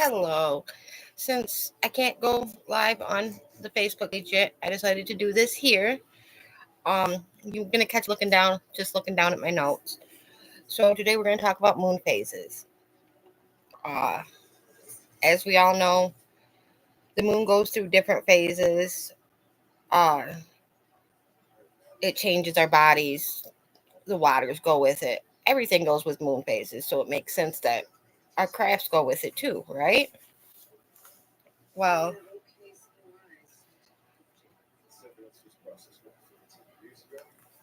Hello. Since I can't go live on the Facebook page yet, I decided to do this here. You're gonna catch looking down at my notes. So today we're gonna talk about moon phases. Uh, as we all know, the moon goes through different phases. Uh, it changes our bodies. The waters go with it. Everything goes with moon phases, so it makes sense that our crafts go with it too, right? Well,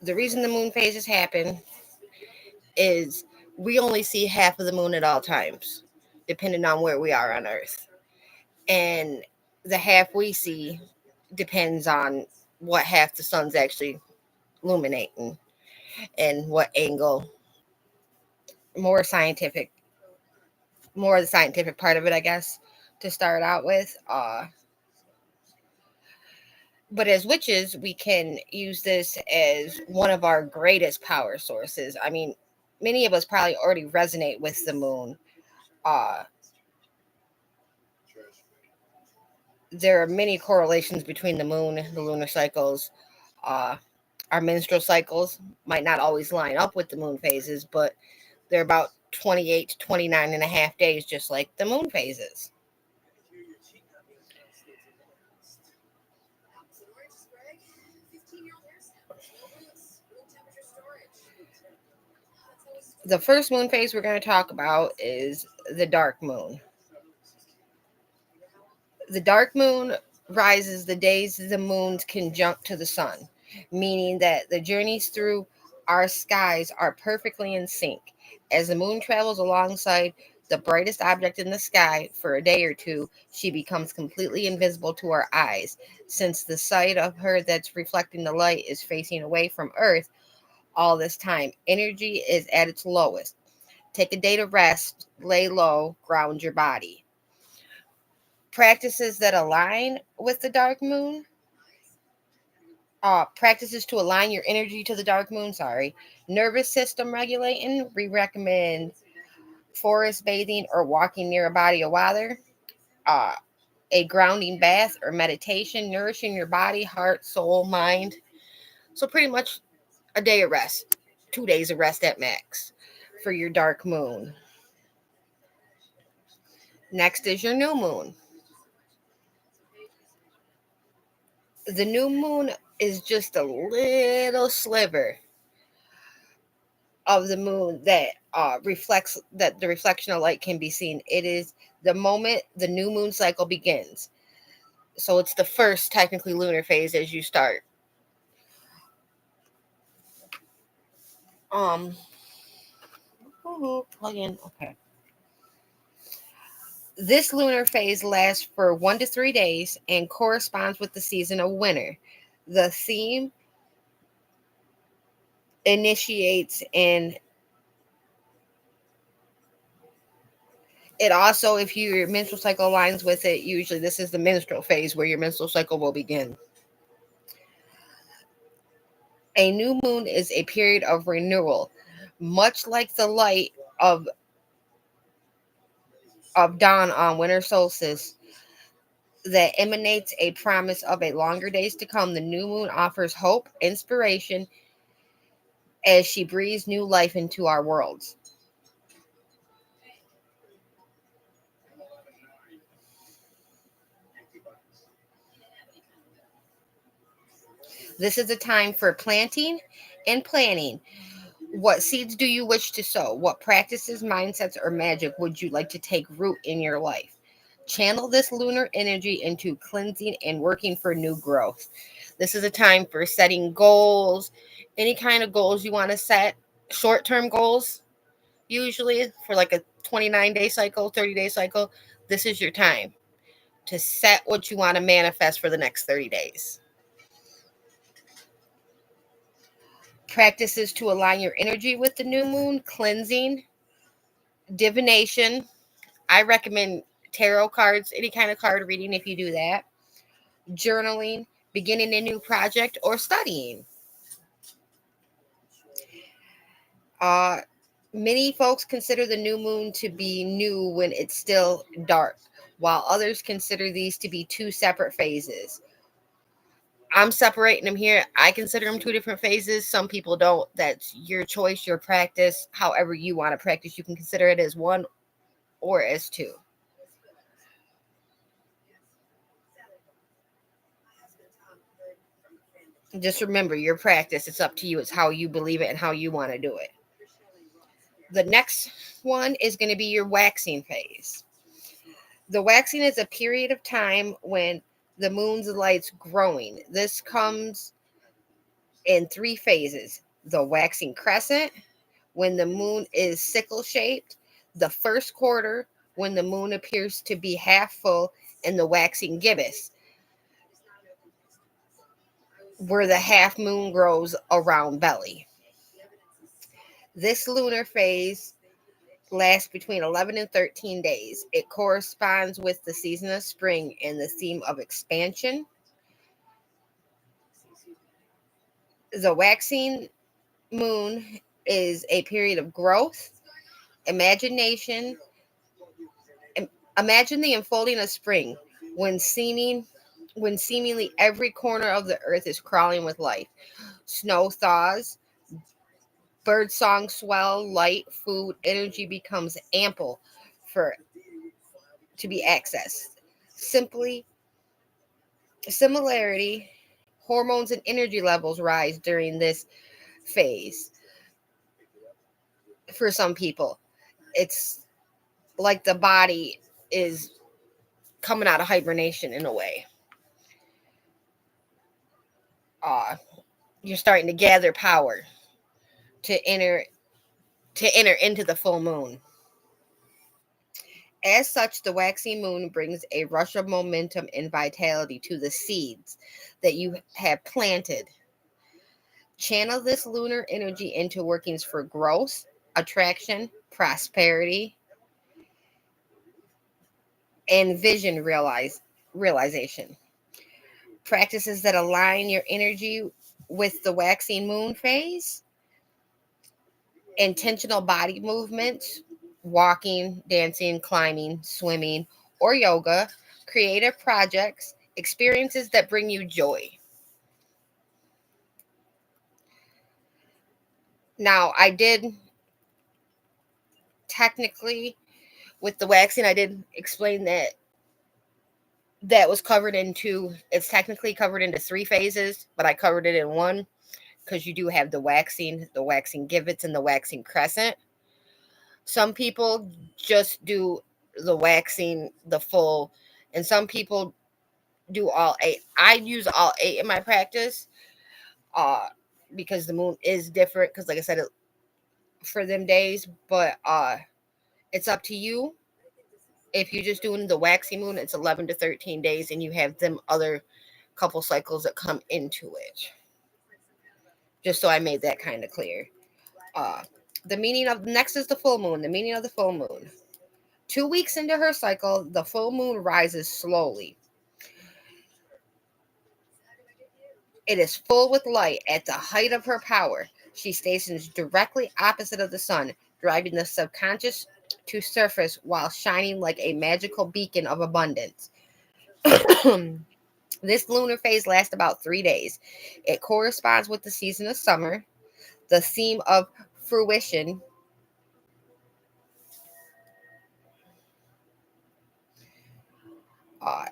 the reason the moon phases happen is we only see half of the moon at all times, depending on where we are on Earth. And the half we see depends on what half the sun's actually illuminating and what angle. More scientific, more of the scientific part of it, I guess, to start out with. But as witches, we can use this as one of our greatest power sources. I mean, many of us probably already resonate with the moon. Uh, there are many correlations between the moon, the lunar cycles. Uh, our menstrual cycles might not always line up with the moon phases, but they're about 28 to 29 and a half days, just like the moon phases. The first moon phase we're going to talk about is the dark moon. The dark moon rises the days the moon's conjunct to the sun, meaning that the journeys through our skies are perfectly in sync. As the moon travels alongside the brightest object in the sky for a day or two, she becomes completely invisible to our eyes. Since the side of her that's reflecting the light is facing away from Earth all this time, energy is at its lowest. Take a day to rest, lay low, ground your body. Practices that align with the dark moon. Practices to align your energy to the dark moon. Sorry. Nervous system regulating. We recommend forest bathing or walking near a body of water. Uh, a grounding bath or meditation, nourishing your body, heart, soul, mind. So, pretty much a day of rest, 2 days of rest at max for your dark moon. Next is your new moon. The new moon is just a little sliver of the moon that reflects that the reflection of light can be seen. It is the moment the new moon cycle begins. So it's the first technically lunar phase as you start. Um Plug in. Okay. This lunar phase lasts for 1 to 3 days and corresponds with the season of winter. The theme initiates and it also, if your menstrual cycle aligns with it, usually this is the menstrual phase where your menstrual cycle will begin. A new moon is a period of renewal, much like the light of, of dawn on winter solstice that emanates a promise of a longer days to come. The new moon offers hope, inspiration as she breathes new life into our worlds. This is a time for planting and planning. What seeds do you wish to sow? What practices, mindsets, or magic would you like to take root in your life? Channel this lunar energy into cleansing and working for new growth. This is a time for setting goals, any kind of goals you want to set, short term goals, usually for like a 29-day cycle, 30-day cycle. This is your time to set what you want to manifest for the next 30 days. Practices to align your energy with the new moon, cleansing, divination. I recommend tarot cards, any kind of card reading if you do that. Journaling, beginning a new project, or studying. Uh, Many folks consider the new moon to be new when it's still dark, while others consider these to be two separate phases. I'm separating them here. I consider them two different phases. Some people don't. That's your choice, your practice. However, you want to practice, you can consider it as one or as two. Just remember your practice. It's up to you. It's how you believe it and how you want to do it. The next one is going to be your waxing phase. The waxing is a period of time when the moon's light's growing. This comes in three phases: the waxing crescent, when the moon is sickle shaped; the first quarter, when the moon appears to be half full; and the waxing gibbous, where the half moon grows around belly. This lunar phase lasts between 11 and 13 days. It corresponds with the season of spring and the theme of expansion. The waxing moon is a period of growth, imagination. Imagine the unfolding of spring when seemingly every corner of the earth is crawling with life. Snow thaws, bird song swell, light, food, energy becomes ample for to be accessed. Simply similarity, hormones and energy levels rise during this phase. For some people, it's like the body is coming out of hibernation in a way. Uh, you're starting to gather power to enter into the full moon. As such, the waxing moon brings a rush of momentum and vitality to the seeds that you have planted. Channel this lunar energy into workings for growth, attraction, prosperity, and realization. Practices that align your energy with the waxing moon phase: intentional body movements, walking, dancing, climbing, swimming, or yoga; creative projects, experiences that bring you joy. Now, I did technically, with the waxing, I did explain that was covered into, it's technically covered into three phases, but I covered it in one because you do have the waxing gibbets, and the waxing crescent. Some people just do the waxing, the full, and some people do all eight. I use all eight in my practice, uh, because the moon is different. Because, like I said, for them days, but it's up to you. If you're just doing the waxing moon, it's 11 to 13 days, and you have them other couple cycles that come into it. Just so I made that kind of clear. Uh, the meaning of next is the full moon. The meaning of the full moon. 2 weeks into her cycle, the full moon rises slowly. It is full with light at the height of her power. She stations directly opposite of the sun, driving the subconscious to surface while shining like a magical beacon of abundance. This lunar phase lasts about 3 days. It corresponds with the season of summer, the theme of fruition.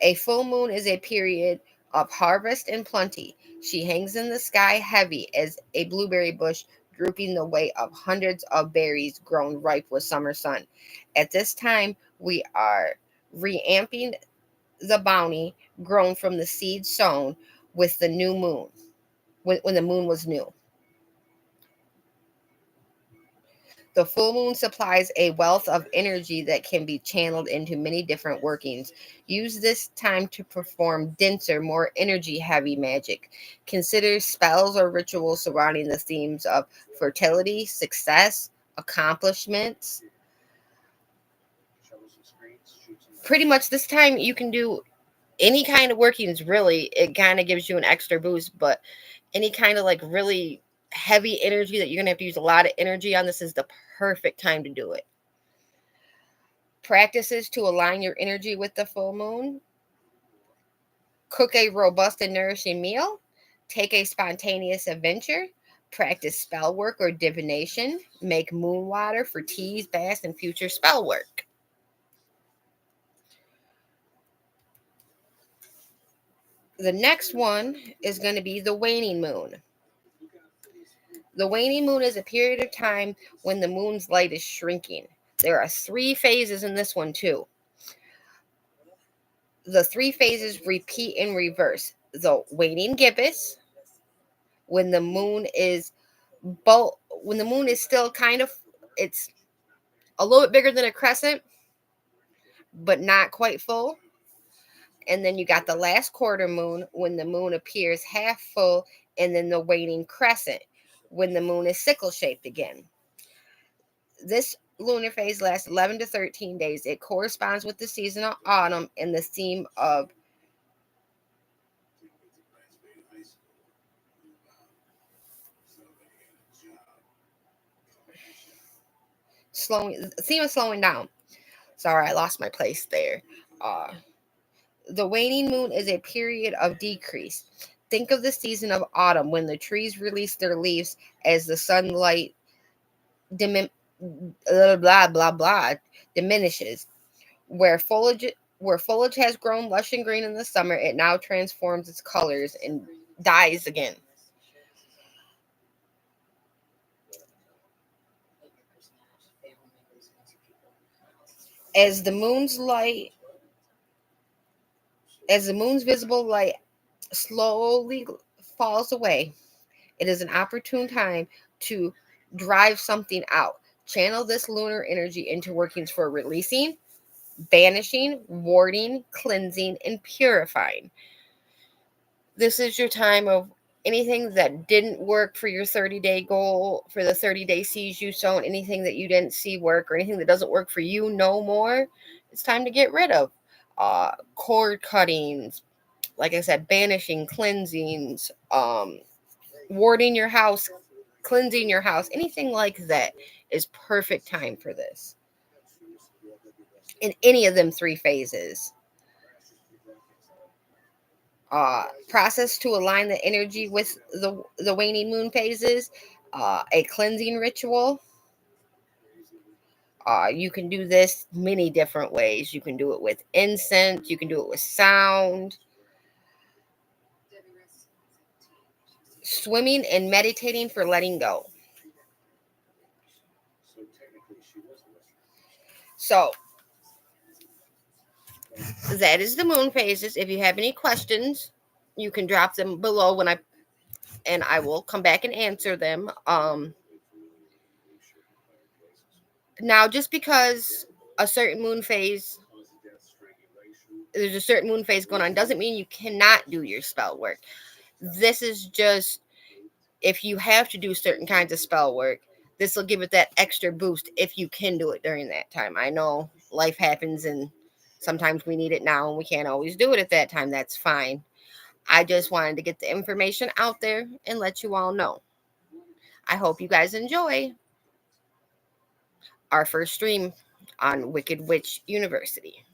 A full moon is a period of harvest and plenty. She hangs in the sky heavy as a blueberry bush, drooping the weight of hundreds of berries grown ripe with summer sun. At this time, we are reamping the bounty grown from the seed sown with the new moon, when the moon was new. The full moon supplies a wealth of energy that can be channeled into many different workings. Use this time to perform denser, more energy heavy magic. Consider spells or rituals surrounding the themes of fertility, success, accomplishments. Pretty much this time you can do any kind of workings, really. It kind of gives you an extra boost, but any kind of like really heavy energy that you're going to have to use a lot of energy on, this is the perfect time to do it. Practices to align your energy with the full moon: cook a robust and nourishing meal, take a spontaneous adventure, practice spell work or divination, make moon water for teas, baths, and future spell work. The next one is going to be the waning moon. The waning moon is a period of time when the moon's light is shrinking. There are 3 phases in this one, too. The 3 phases repeat in reverse. The waning gibbous, when the moon is when the moon is still kind of, it's a little bit bigger than a crescent, but not quite full. And then you got the last quarter moon, when the moon appears half full, and then the waning crescent, when the moon is sickle shaped again. This lunar phase lasts 11 to 13 days. It corresponds with the season of autumn and the theme of slowing down. Sorry, I lost my place there. The waning moon is a period of decrease. Think of the season of autumn, when the trees release their leaves as the sunlight dimin- blah blah blah diminishes. Where foliage has grown lush and green in the summer, it now transforms its colors and dies again. As the moon's light, as the moon's visible light slowly falls away, it is an opportune time to drive something out. Channel this lunar energy into workings for releasing, banishing, warding, cleansing, and purifying. This is your time of anything that didn't work for your 30-day goal, for the 30-day seeds you sown, anything that you didn't see work, or anything that doesn't work for you no more. It's time to get rid of. Cord cuttings, like I said, banishing, cleansings, warding your house, cleansing your house, anything like that is perfect time for this. In any of them 3 phases. Process to align the energy with the waning moon phases. A cleansing ritual. You can do this many different ways. You can do it with incense. You can do it with sound. Swimming and meditating for letting go. So that is the moon phases. If you have any questions, you can drop them below and I will come back and answer them. Now, just because a certain moon phase, there's a certain moon phase going on, doesn't mean you cannot do your spell work. This is just, if you have to do certain kinds of spell work, this will give it that extra boost if you can do it during that time. I know life happens and sometimes we need it now and we can't always do it at that time. That's fine. I just wanted to get the information out there and let you all know. I hope you guys enjoy our first stream on Wicked Witch University.